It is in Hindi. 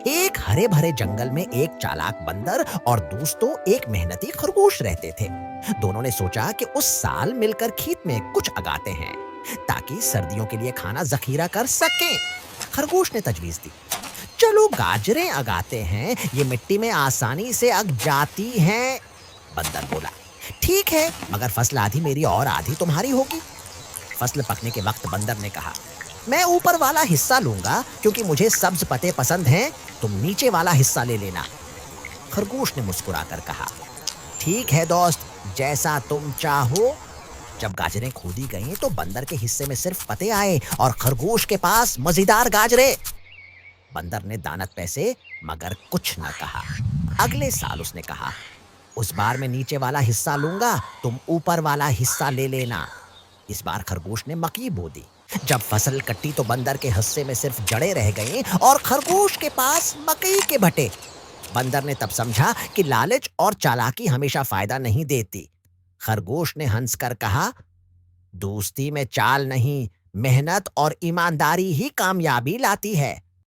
एक हरे भरे जंगल में एक चालाक बंदर और दोस्तों एक मेहनती खरगोश रहते थे। दोनों ने सोचा कि उस साल मिलकर खेत में कुछ उगाते हैं ताकि सर्दियों के लिए खाना जखीरा कर सकें। खरगोश ने तजवीज दी, चलो गाजरें उगाते हैं, ये मिट्टी में आसानी से उग जाती हैं। बंदर बोला, ठीक है, मगर फसल आधी मेरी और आधी तुम्हारी होगी। फसल पकने के वक्त बंदर ने कहा, मैं ऊपर वाला हिस्सा लूंगा क्योंकि मुझे सब्ज पत्ते पसंद हैं, तुम नीचे वाला हिस्सा ले लेना। खरगोश ने मुस्कुराकर कहा, ठीक है दोस्त, जैसा तुम चाहो। जब गाजरें खोदी गईं तो बंदर के हिस्से में सिर्फ पत्ते आए और खरगोश के पास मजेदार गाजरे। बंदर ने दानत पैसे मगर कुछ न कहा। अगले साल उसने कहा, उस बार मैं नीचे वाला हिस्सा लूंगा, तुम ऊपर वाला हिस्सा ले लेना। इस बार खरगोश ने मक्की बो दी। जब फसल कटी तो बंदर के हिस्से में सिर्फ जड़ें रह गईं और खरगोश के पास मकई के भट्टे। बंदर ने तब समझा कि लालच और चालाकी हमेशा फायदा नहीं देती। खरगोश ने हंसकर कहा, दोस्ती में चाल नहीं, मेहनत और ईमानदारी ही कामयाबी लाती है।